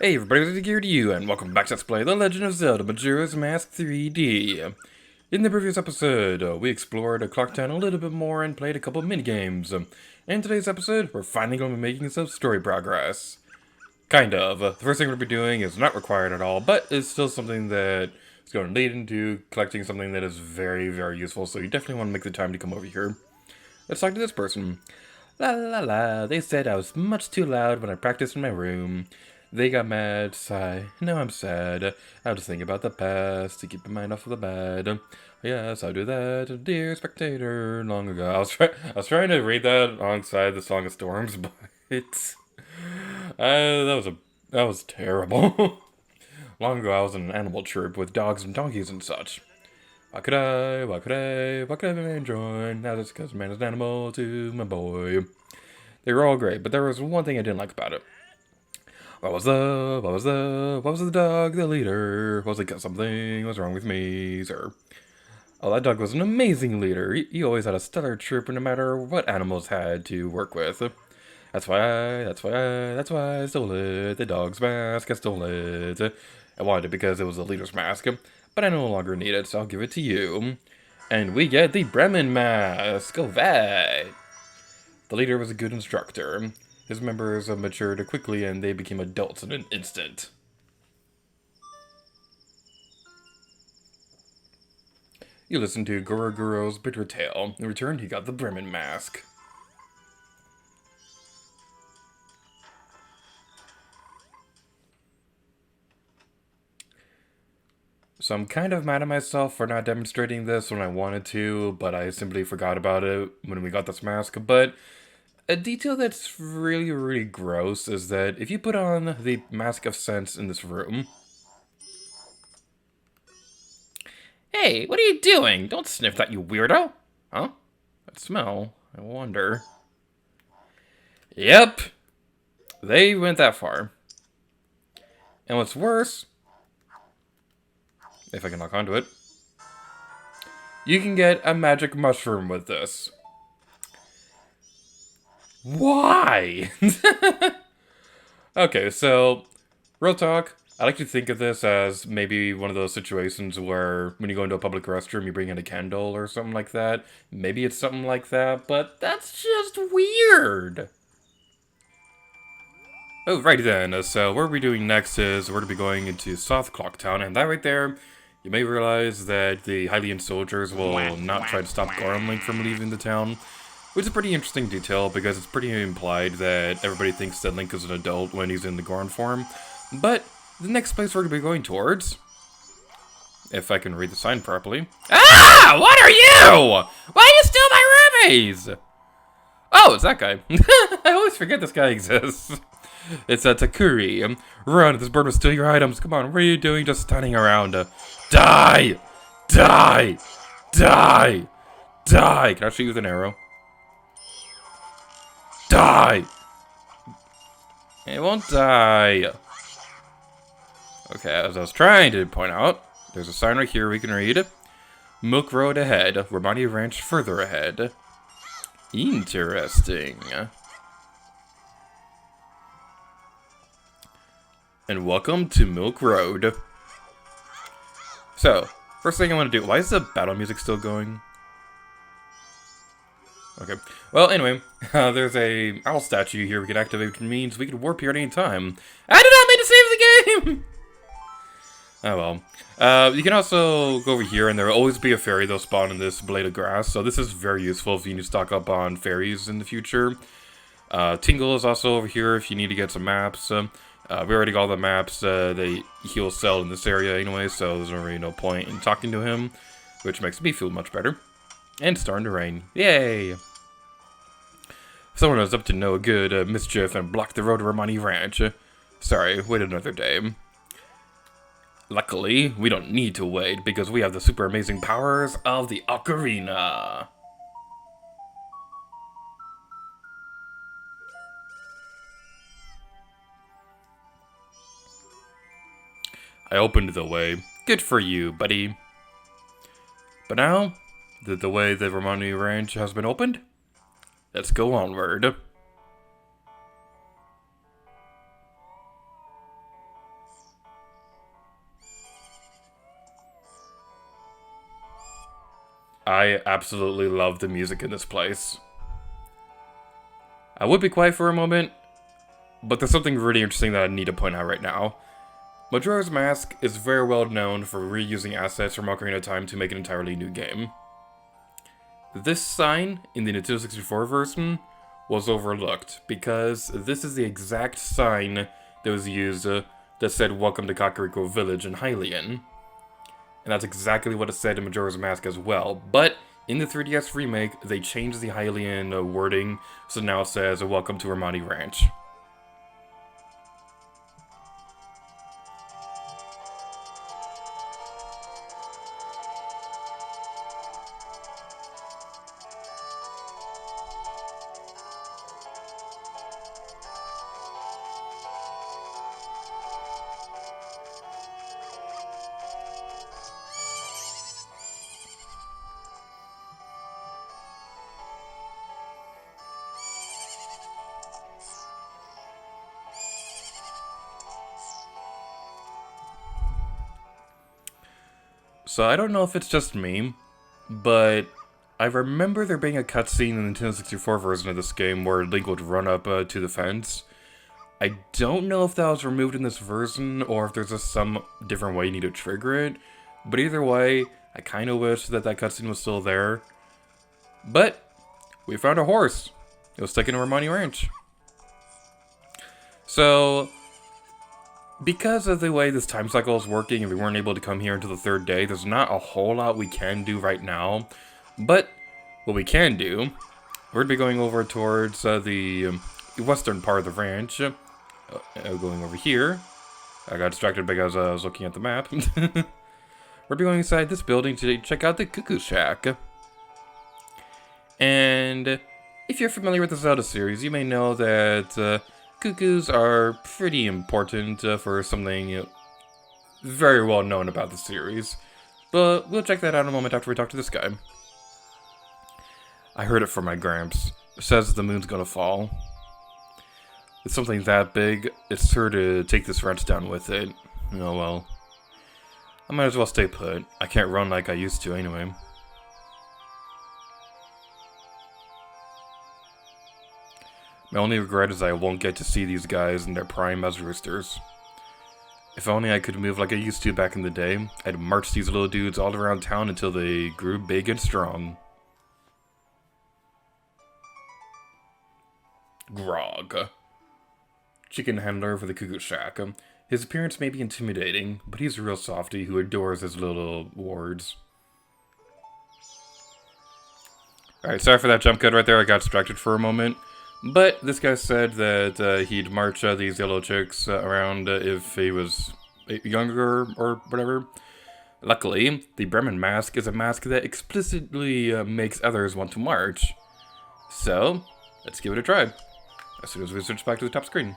Hey everybody, here to you, and welcome back to Let's Play The Legend of Zelda Majora's Mask 3D. In the previous episode, we explored Clocktown a little bit more and played a couple of minigames. In today's episode, we're finally going to be making some story progress. Kind of. The first thing we're going to be doing is not required at all, but it's still something that is going to lead into collecting something that is very, very useful, so you definitely want to make the time to come over here. Let's talk to this person. La la la, they said I was much too loud when I practiced in my room. They got mad, sigh, now I'm sad. I'll just think about the past to keep my mind off of the bad. Yes, I'll do that, dear spectator, long ago. I was trying to read that alongside the Song of Storms, but that was terrible. Long ago I was in an animal troop with dogs and donkeys and such. What could I enjoy? Now that's because man is an animal to my boy. They were all great, but there was one thing I didn't like about it. What was the dog, the leader? Was it got something? What's wrong with me, sir? Oh, that dog was an amazing leader. He always had a stellar troop, no matter what animals had to work with. That's why I stole it. The dog's mask, I stole it. I wanted it because it was the leader's mask, but I no longer need it, so I'll give it to you. And we get the Bremen mask. All right. The leader was a good instructor. His members matured quickly and they became adults in an instant. You listened to Goroguro's bitter tale. In return, he got the Bremen mask. So I'm kind of mad at myself for not demonstrating this when I wanted to, but I simply forgot about it when we got this mask. But a detail that's really, really gross is that if you put on the Mask of Sense in this room... Hey, what are you doing? Don't sniff that, you weirdo! Huh? That smell? I wonder... Yep! They went that far. And what's worse... If I can lock onto it... You can get a magic mushroom with this. Why? Okay, so, real talk, I like to think of this as maybe one of those situations where when you go into a public restroom, you bring in a candle or something like that. Maybe it's something like that, but that's just weird. Alrighty then, so what we're doing next is we're going to be going into South Clocktown, and that right there, you may realize that the Hylian soldiers will not try to stop Gormlink from leaving the town. Which is a pretty interesting detail, because it's pretty implied that everybody thinks that Link is an adult when he's in the Goron form. But, the next place we're going to be going towards... If I can read the sign properly... Ah! What are you? Why you steal my rubies? Oh, it's that guy. I always forget this guy exists. It's a Takuri. Run, this bird will steal your items. Come on, what are you doing just standing around? Die! Die! Die! Die! Can I shoot you with an arrow? Die! It won't die. Okay, as I was trying to point out, there's a sign right here we can read. Milk Road ahead, Romani Ranch further ahead. Interesting. And welcome to Milk Road. So, first thing I want to do, why is the battle music still going? Okay. Well, anyway, there's a owl statue here we can activate, which means we can warp here at any time. I did not mean to save the game! Oh well. You can also go over here, and there will always be a fairy that'll spawn in this blade of grass, so this is very useful if you need to stock up on fairies in the future. Tingle is also over here if you need to get some maps. We already got all the maps that he'll sell in this area anyway, so there's really no point in talking to him, which makes me feel much better. And it's starting to rain. Yay! Someone was up to no good mischief and blocked the road to Romani Ranch. Sorry, wait another day. Luckily, we don't need to wait because we have the super amazing powers of the Ocarina. I opened the way. Good for you, buddy. But now, that the way the Romani Ranch has been opened, let's go onward. I absolutely love the music in this place. I would be quiet for a moment, but there's something really interesting that I need to point out right now. Majora's Mask is very well known for reusing assets from Ocarina of Time to make an entirely new game. This sign in the Nintendo 64 version was overlooked because this is the exact sign that was used that said "Welcome to Kakariko Village" in Hylian. And that's exactly what it said in Majora's Mask as well. But in the 3DS remake, they changed the Hylian wording, so now it says "Welcome to Romani Ranch." So I don't know if it's just me, but I remember there being a cutscene in the Nintendo 64 version of this game where Link would run up to the fence. I don't know if that was removed in this version, or if there's just some different way you need to trigger it. But either way, I kind of wish that that cutscene was still there. But we found a horse. It was taken to Romani Ranch. So, because of the way this time cycle is working and we weren't able to come here until the third day, there's not a whole lot we can do right now. But what we can do, we're going to be going over towards the western part of the ranch. Going over here. I got distracted because I was looking at the map. We're going inside this building to check out the Cuckoo Shack. And if you're familiar with the Zelda series, you may know that cuckoos are pretty important for something very well known about the series. But we'll check that out in a moment after we talk to this guy. I heard it from my gramps. It says the moon's gonna fall. It's something that big, it's sure to take this ranch down with it. Oh well. I might as well stay put. I can't run like I used to anyway. My only regret is I won't get to see these guys in their prime as roosters. If only I could move like I used to back in the day, I'd march these little dudes all around town until they grew big and strong. Grog. Chicken handler for the Cuckoo Shack. His appearance may be intimidating, but he's a real softy who adores his little wards. Alright, sorry for that jump cut right there, I got distracted for a moment. But this guy said that he'd march these yellow chicks around if he was younger or whatever. Luckily, the Bremen mask is a mask that explicitly makes others want to march. So, let's give it a try. As soon as we switch back to the top screen.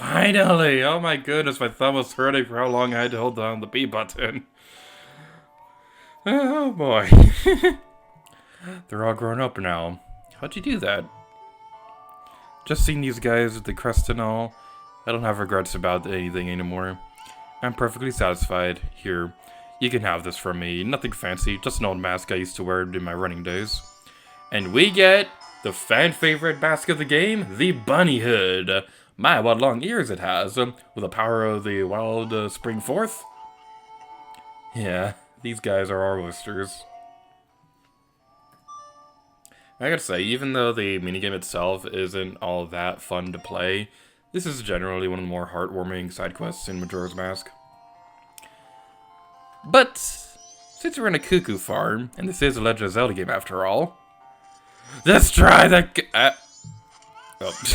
Finally! Oh my goodness, my thumb was hurting for how long I had to hold down the B button. Oh boy. They're all grown up now. How'd you do that? Just seeing these guys with the crest and all, I don't have regrets about anything anymore. I'm perfectly satisfied. Here, you can have this from me. Nothing fancy, just an old mask I used to wear in my running days. And we get the fan favorite mask of the game, the bunny hood. My, what long ears it has, with the power of the wild spring forth. Yeah, these guys are our oysters. I gotta say, even though the minigame itself isn't all that fun to play, this is generally one of the more heartwarming side quests in Majora's Mask. But, since we're in a cuckoo farm, and this is a Legend of Zelda game after all, let's try the...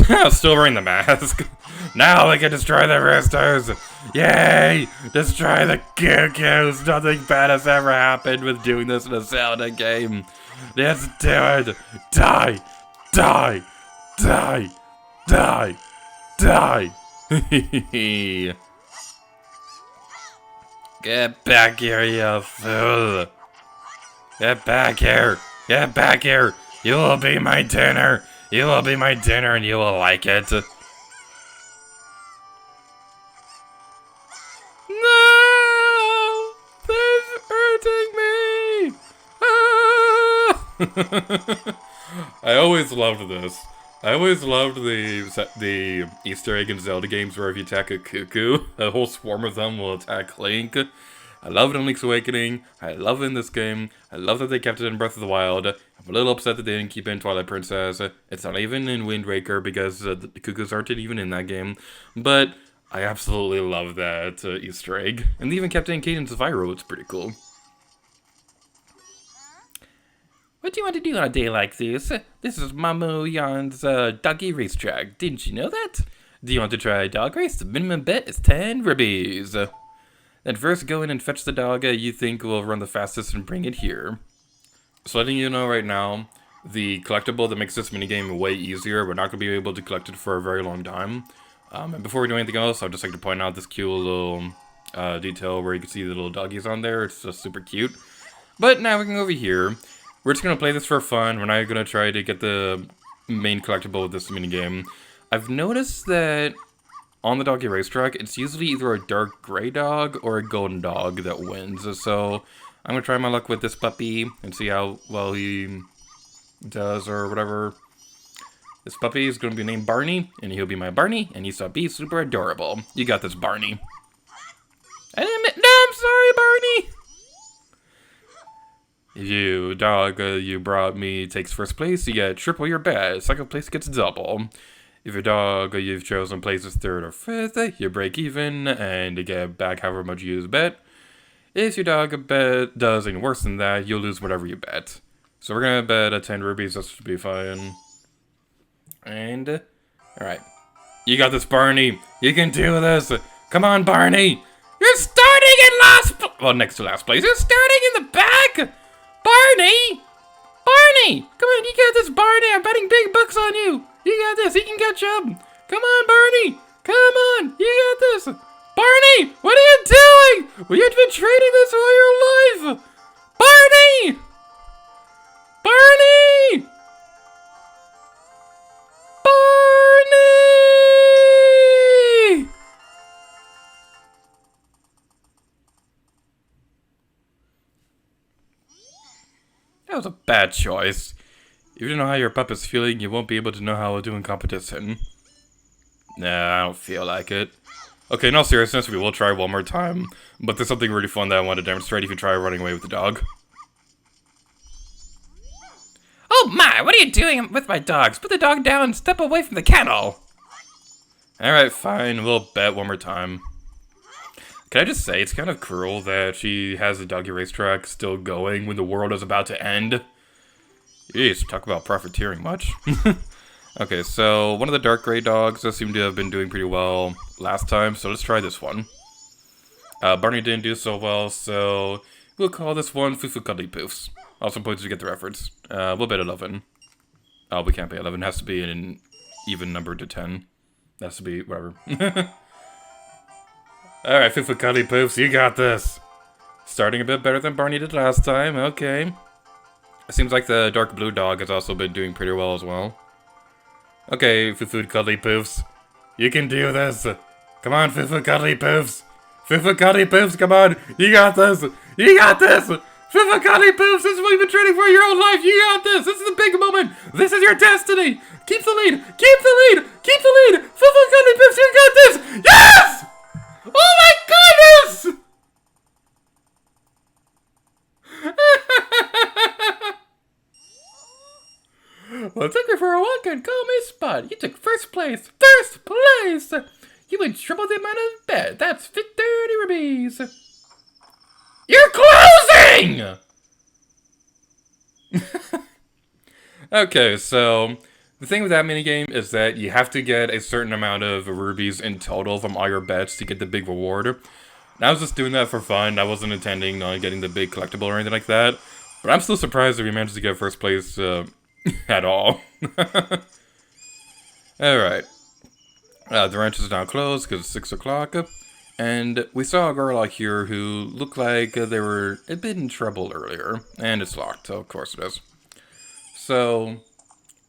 I'm still wearing the mask. Now we can destroy the roosters. Yay! Destroy the cuckoos. Nothing bad has ever happened with doing this in a Zelda game. Let's do it. Die. Die. Die. Die. Die. Get back here, you fool. Get back here. Get back here. You will be my dinner. You will be my dinner and you will like it. No! This is hurting me! Ah! I always loved this. I always loved the Easter egg in Zelda games where if you attack a cuckoo, a whole swarm of them will attack Link. I love it in Link's Awakening. I love it in this game. I love that they kept it in Breath of the Wild. I'm a little upset that they didn't keep it in Twilight Princess. It's not even in Wind Waker because the cuckoos aren't even in that game. But I absolutely love that Easter egg. And they even kept it in Cadence of Hyrule. It's pretty cool. What do you want to do on a day like this? This is Mamu Yan's doggy racetrack. Didn't you know that? Do you want to try a dog race? The minimum bet is 10 rubies. Then first go in and fetch the dog you think will run the fastest and bring it here. So letting you know right now, the collectible that makes this minigame way easier, we're not going to be able to collect it for a very long time. And before we do anything else, I'd just like to point out this cute little detail where you can see the little doggies on there. It's just super cute. But now we can go over here. We're just going to play this for fun. We're not going to try to get the main collectible with this minigame. I've noticed that on the doggy racetrack, it's usually either a dark gray dog or a golden dog that wins. So I'm going to try my luck with this puppy and see how well he does or whatever. This puppy is going to be named Barney, and he'll be my Barney, and he's to be super adorable. You got this, Barney. No, I'm sorry, Barney! You dog you brought me takes first place, you get triple your bet. Second place gets double. If your dog you've chosen places third or fifth, you break even and you get back however much you bet. If your dog does any worse than that, you'll lose whatever you bet. So we're gonna bet 10 rubies, that should be fine. And, alright. You got this, Barney. You can do this. Come on, Barney. You're starting in well, next to last place. You're starting in the back. Barney. Barney. Come on, you got this, Barney. I'm betting big bucks on you. You got this. He can catch up. Come on, Barney. Come on. You got this. Barney, what are you doing? Well, you've been trading this all your life. Barney. Barney. Barney. That was a bad choice. If you don't know how your pup is feeling, you won't be able to know how it'll do in competition. Nah, I don't feel like it. Okay, in all seriousness, we will try one more time. But there's something really fun that I want to demonstrate if you try running away with the dog. Oh my, what are you doing with my dogs? Put the dog down and step away from the kennel. Alright, fine, we'll bet one more time. Can I just say, it's kind of cruel that she has the doggy racetrack still going when the world is about to end. Jeez, talk about profiteering much. Okay, so one of the dark gray dogs does seem to have been doing pretty well last time, so let's try this one. Barney didn't do so well, so we'll call this one Fufu Cuddly Poofs. Also points to get the reference. We'll bet 11. Oh, we can't pay 11. It has to be an even number to 10. That's to be, whatever. Alright, Fifa Cuddy Poofs, you got this. Starting a bit better than Barney did last time, okay. It seems like the dark blue dog has also been doing pretty well as well. Okay, Fufu Cuddly Poofs. You can do this. Come on, Fufu Cuddly Poofs. Fufu Cuddly Poofs, come on. You got this. You got this. Fufu Cuddly Poofs, this is what you've been training for your whole life. You got this. This is the big moment. This is your destiny. Keep the lead. Keep the lead. Keep the lead. Fufu Cuddly Poofs, you got this. Yes! Oh my goodness! Well, took me for a walk and call me Spud. You took first place. First place! You went triple the amount of bet. That's 30 rupees. You're closing! Okay, so the thing with that minigame is that you have to get a certain amount of rubies in total from all your bets to get the big reward. And I was just doing that for fun. I wasn't intending on getting the big collectible or anything like that. But I'm still surprised that we managed to get first place at all. Alright. The ranch is now closed because it's 6 o'clock. And we saw a girl out here who looked like they were a bit in trouble earlier. And it's locked, so of course it is. So,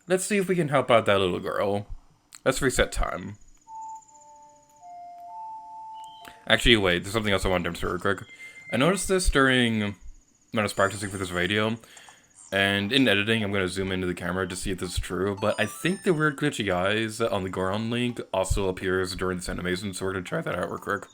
let's see if we can help out that little girl. Let's reset time. Actually, wait, there's something else I wanted to demonstrate real quick. I noticed this during when I was practicing for this video. And in editing, I'm going to zoom into the camera to see if this is true. But I think the weird glitchy eyes on the Goron link also appears during this animation, so we're going to try that out real quick.